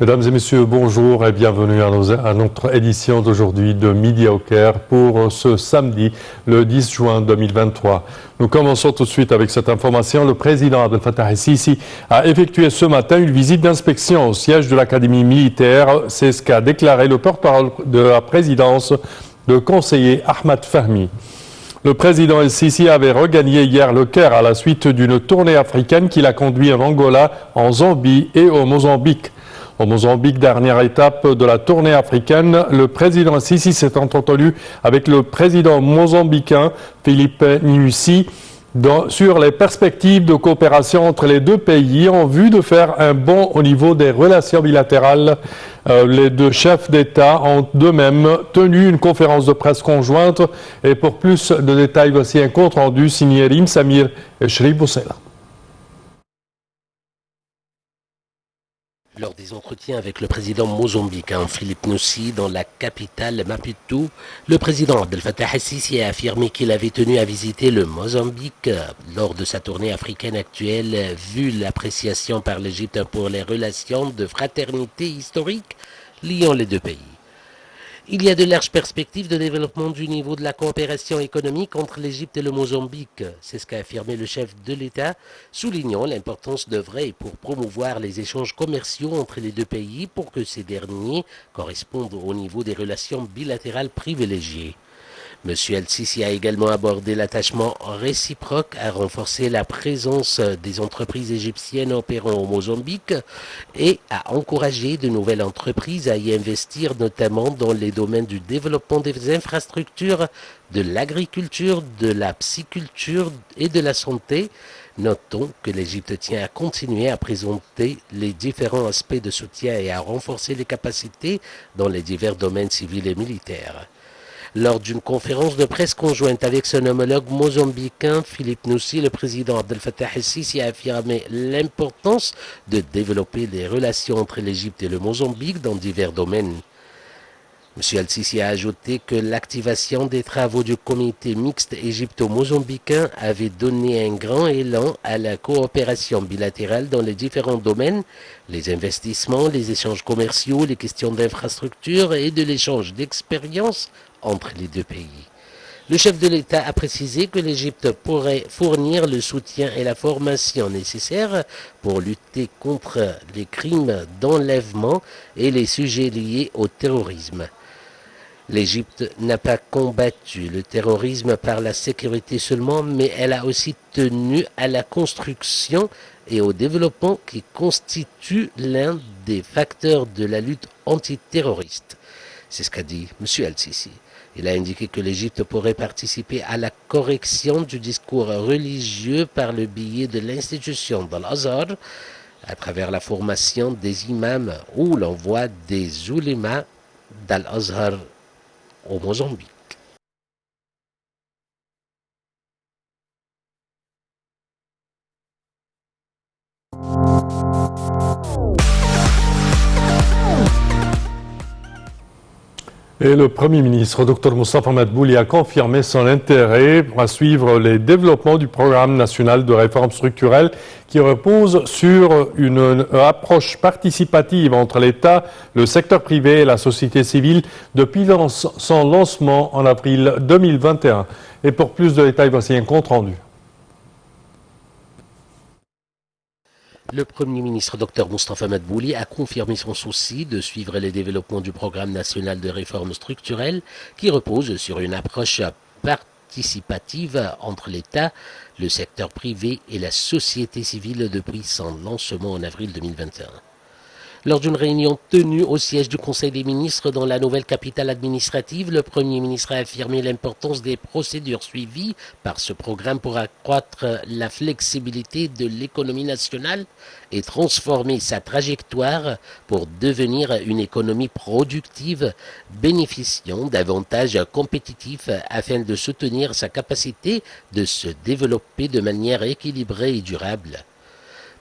Mesdames et messieurs, bonjour et bienvenue à notre édition d'aujourd'hui de Midi au Caire pour ce samedi, le 10 juin 2023. Nous commençons tout de suite avec cette information. Le président Abdel Fattah el-Sisi a effectué ce matin une visite d'inspection au siège de l'Académie militaire. C'est ce qu'a déclaré le porte-parole de la présidence, le conseiller Ahmad Fahmi. Le président el-Sisi avait regagné hier le Caire à la suite d'une tournée africaine qu'il a conduit en Angola, en Zambie et au Mozambique. Au Mozambique, dernière étape de la tournée africaine, le président el-Sisi s'est entretenu avec le président mozambicain Filipe Nyusi sur les perspectives de coopération entre les deux pays en vue de faire un bond au niveau des relations bilatérales. Les deux chefs d'État ont d'eux-mêmes tenu une conférence de presse conjointe et pour plus de détails, voici un compte rendu signé Rim Samir et Shrif Boussela. Lors des entretiens avec le président mozambicain Filipe Nyusi dans la capitale Maputo, le président Abdel Fattah el-Sisi a affirmé qu'il avait tenu à visiter le Mozambique lors de sa tournée africaine actuelle, vu l'appréciation par l'Égypte pour les relations de fraternité historique liant les deux pays. Il y a de larges perspectives de développement du niveau de la coopération économique entre l'Égypte et le Mozambique. C'est ce qu'a affirmé le chef de l'État, soulignant l'importance d'œuvrer pour promouvoir les échanges commerciaux entre les deux pays pour que ces derniers correspondent au niveau des relations bilatérales privilégiées. M. el-Sisi a également abordé l'attachement réciproque à renforcer la présence des entreprises égyptiennes opérant au Mozambique et à encourager de nouvelles entreprises à y investir, notamment dans les domaines du développement des infrastructures, de l'agriculture, de la pisciculture et de la santé. Notons que l'Égypte tient à continuer à présenter les différents aspects de soutien et à renforcer les capacités dans les divers domaines civils et militaires. Lors d'une conférence de presse conjointe avec son homologue mozambicain, Filipe Nyusi, le président Abdel Fattah el-Sisi a affirmé l'importance de développer les relations entre l'Égypte et le Mozambique dans divers domaines. M. el-Sisi a ajouté que l'activation des travaux du comité mixte égypto-mozambicain avait donné un grand élan à la coopération bilatérale dans les différents domaines, les investissements, les échanges commerciaux, les questions d'infrastructure et de l'échange d'expériences entre les deux pays. Le chef de l'État a précisé que l'Égypte pourrait fournir le soutien et la formation nécessaires pour lutter contre les crimes d'enlèvement et les sujets liés au terrorisme. L'Égypte n'a pas combattu le terrorisme par la sécurité seulement, mais elle a aussi tenu à la construction et au développement qui constitue l'un des facteurs de la lutte antiterroriste. C'est ce qu'a dit M. el-Sisi. Il a indiqué que l'Égypte pourrait participer à la correction du discours religieux par le biais de l'institution d'Al-Azhar, à travers la formation des imams ou l'envoi des oulémas d'Al-Azhar au Mozambique. Et le Premier ministre, Dr Moustapha Madbouli, a confirmé son intérêt à suivre les développements du programme national de réforme structurelle qui repose sur une approche participative entre l'État, le secteur privé et la société civile depuis son lancement en avril 2021. Et pour plus de détails, voici un compte rendu. Le Premier ministre Dr Moustapha Madbouli a confirmé son souci de suivre les développements du programme national de réforme structurelle qui repose sur une approche participative entre l'État, le secteur privé et la société civile depuis son lancement en avril 2021. Lors d'une réunion tenue au siège du Conseil des ministres dans la nouvelle capitale administrative, le Premier ministre a affirmé l'importance des procédures suivies par ce programme pour accroître la flexibilité de l'économie nationale et transformer sa trajectoire pour devenir une économie productive bénéficiant d'avantages compétitifs afin de soutenir sa capacité de se développer de manière équilibrée et durable.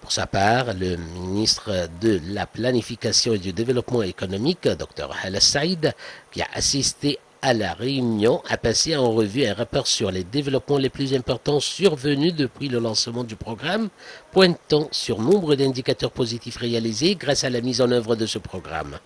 Pour sa part, le ministre de la Planification et du Développement économique, Dr Hala Saïd, qui a assisté à La Réunion a passé en revue un rapport sur les développements les plus importants survenus depuis le lancement du programme, pointant sur nombre d'indicateurs positifs réalisés grâce à la mise en œuvre de ce programme.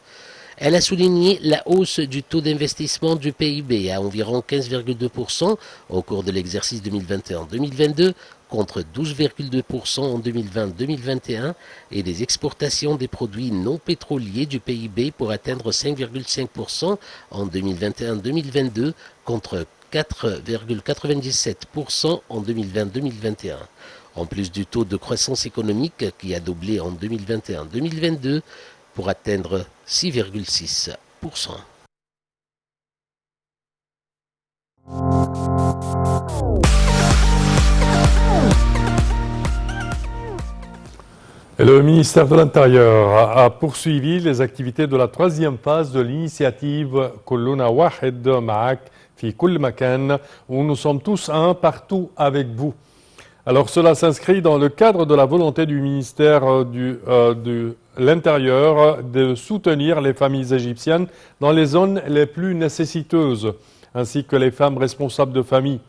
Elle a souligné la hausse du taux d'investissement du PIB à environ 15,2% au cours de l'exercice 2021-2022 contre 12,2% en 2020-2021 et des exportations des produits non pétroliers du PIB pour atteindre 5,5% en 2021-2022 contre 4,97% en 2020-2021. En plus du taux de croissance économique qui a doublé en 2021-2022 pour atteindre 6,6%. Et le ministère de l'Intérieur a poursuivi les activités de la troisième phase de l'initiative Kulluna Wahed Ma'ak fi Kull Makan, où nous sommes tous un partout avec vous. Alors cela s'inscrit dans le cadre de la volonté du ministère de l'Intérieur de soutenir les familles égyptiennes dans les zones les plus nécessiteuses, ainsi que les femmes responsables de famille.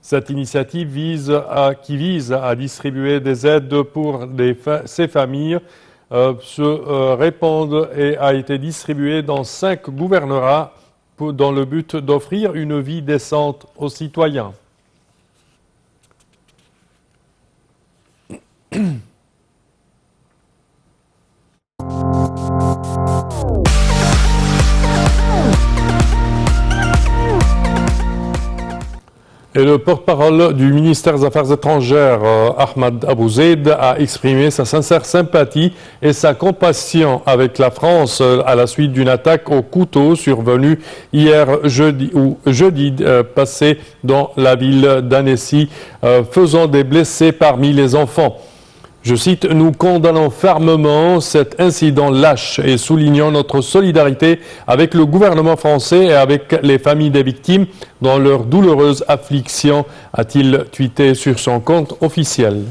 Cette initiative vise à distribuer des aides pour ces familles se répandent et a été distribuée dans 5 gouvernorats dans le but d'offrir une vie décente aux citoyens. Et le porte-parole du ministère des Affaires étrangères, Ahmad Abou Zeid, a exprimé sa sincère sympathie et sa compassion avec la France à la suite d'une attaque au couteau survenue hier jeudi passé dans la ville d'Annecy, faisant des blessés parmi les enfants. Je cite, « Nous condamnons fermement cet incident lâche et soulignons notre solidarité avec le gouvernement français et avec les familles des victimes dans leur douloureuse affliction », a-t-il tweeté sur son compte officiel.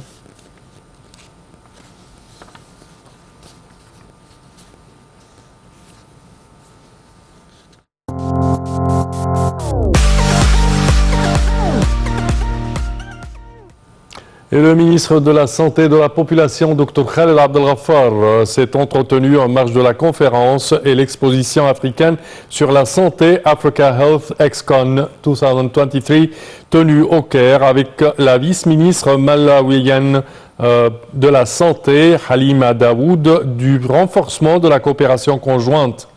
Et le ministre de la Santé et de la Population, Dr Khaled Abdelghaffar, s'est entretenu en marge de la conférence et l'exposition africaine sur la santé Africa Health ExCon 2023, tenue au Caire avec la vice-ministre malawienne de la Santé, Halima Daoud, du renforcement de la coopération conjointe.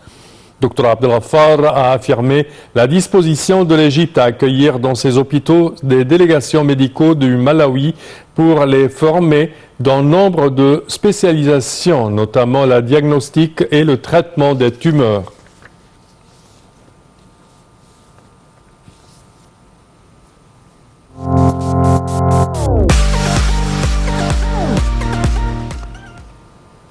Dr Abdelghaffar a affirmé la disposition de l'Égypte à accueillir dans ses hôpitaux des délégations médicaux du Malawi pour les former dans nombre de spécialisations, notamment la diagnostic et le traitement des tumeurs.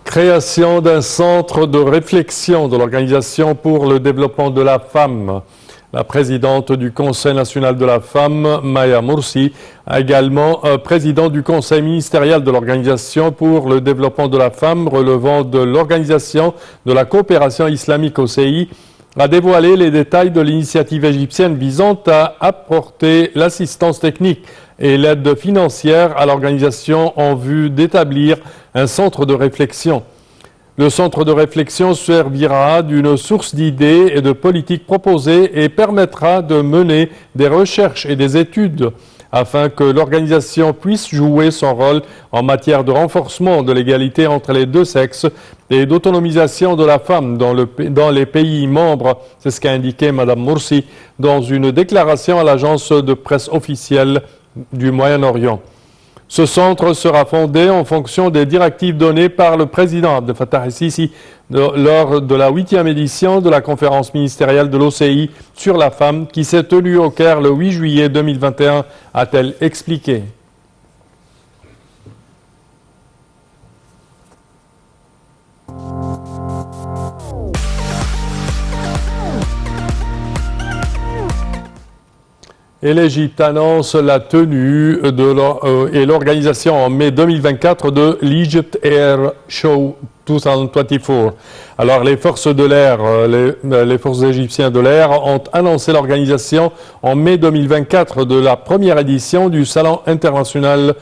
Création d'un centre de réflexion de l'Organisation pour le développement de la femme. La présidente du Conseil national de la femme, Maya Morsi, également président du Conseil ministériel de l'Organisation pour le développement de la femme relevant de l'Organisation de la coopération islamique OCI, a dévoilé les détails de l'initiative égyptienne visant à apporter l'assistance technique et l'aide financière à l'organisation en vue d'établir un centre de réflexion. Le centre de réflexion servira d'une source d'idées et de politiques proposées et permettra de mener des recherches et des études afin que l'organisation puisse jouer son rôle en matière de renforcement de l'égalité entre les deux sexes et d'autonomisation de la femme dans les pays membres. C'est ce qu'a indiqué Mme Morsi dans une déclaration à l'agence de presse officielle du Moyen-Orient. Ce centre sera fondé en fonction des directives données par le président Abdel Fattah el-Sisi lors de la 8e édition de la conférence ministérielle de l'OCI sur la femme qui s'est tenue au Caire le 8 juillet 2021, a-t-elle expliqué. Et l'Égypte annonce la tenue et l'organisation en mai 2024 de l'Egypt Air Show 2024. Alors les forces de l'air, les forces égyptiennes de l'air ont annoncé l'organisation en mai 2024 de la première édition du Salon international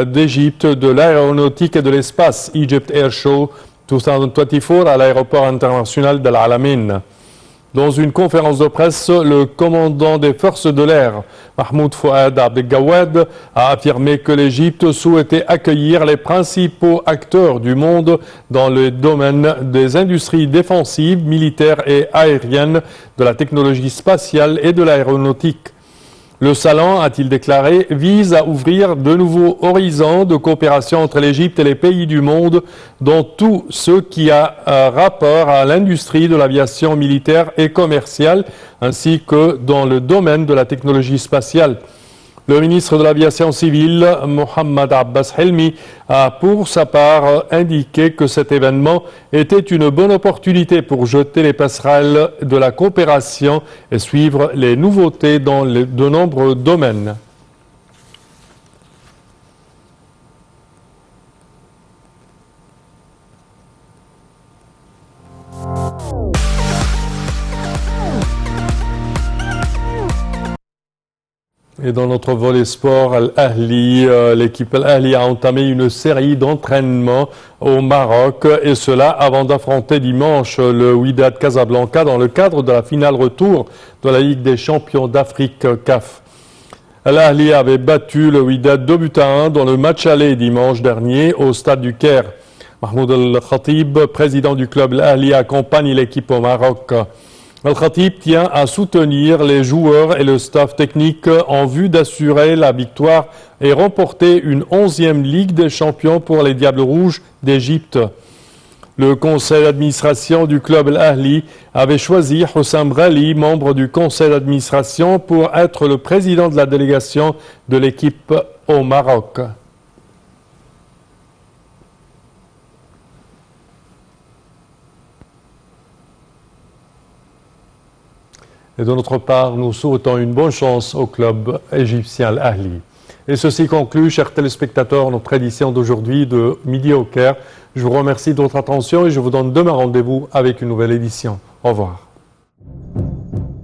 d'Égypte de l'aéronautique et de l'espace, Egypt Air Show 2024, à l'aéroport international d'Al Alamein. Dans une conférence de presse, le commandant des forces de l'air, Mahmoud Fouad Abdelgawad, a affirmé que l'Égypte souhaitait accueillir les principaux acteurs du monde dans le domaine des industries défensives, militaires et aériennes, de la technologie spatiale et de l'aéronautique. Le salon, a-t-il déclaré, vise à ouvrir de nouveaux horizons de coopération entre l'Égypte et les pays du monde dans tout ce qui a rapport à l'industrie de l'aviation militaire et commerciale, ainsi que dans le domaine de la technologie spatiale. Le ministre de l'Aviation civile, Mohamed Abbas Helmi, a pour sa part indiqué que cet événement était une bonne opportunité pour jeter les passerelles de la coopération et suivre les nouveautés dans de nombreux domaines. Et dans notre volet sport, Al-Ahli, l'équipe Al-Ahli a entamé une série d'entraînements au Maroc, et cela avant d'affronter dimanche le Wydad Casablanca dans le cadre de la finale retour de la Ligue des champions d'Afrique CAF. Al-Ahli avait battu le Wydad 2-1 dans le match aller dimanche dernier au stade du Caire. Mahmoud Al-Khatib, président du club Al-Ahli, accompagne l'équipe au Maroc. Al-Khatib tient à soutenir les joueurs et le staff technique en vue d'assurer la victoire et remporter une 11e Ligue des champions pour les Diables Rouges d'Égypte. Le conseil d'administration du club Al-Ahli avait choisi Hossam Rali, membre du conseil d'administration, pour être le président de la délégation de l'équipe au Maroc. Et de notre part, nous souhaitons une bonne chance au club égyptien Al-Ahli. Et ceci conclut, chers téléspectateurs, notre édition d'aujourd'hui de Midi au Caire. Je vous remercie de votre attention et je vous donne demain rendez-vous avec une nouvelle édition. Au revoir.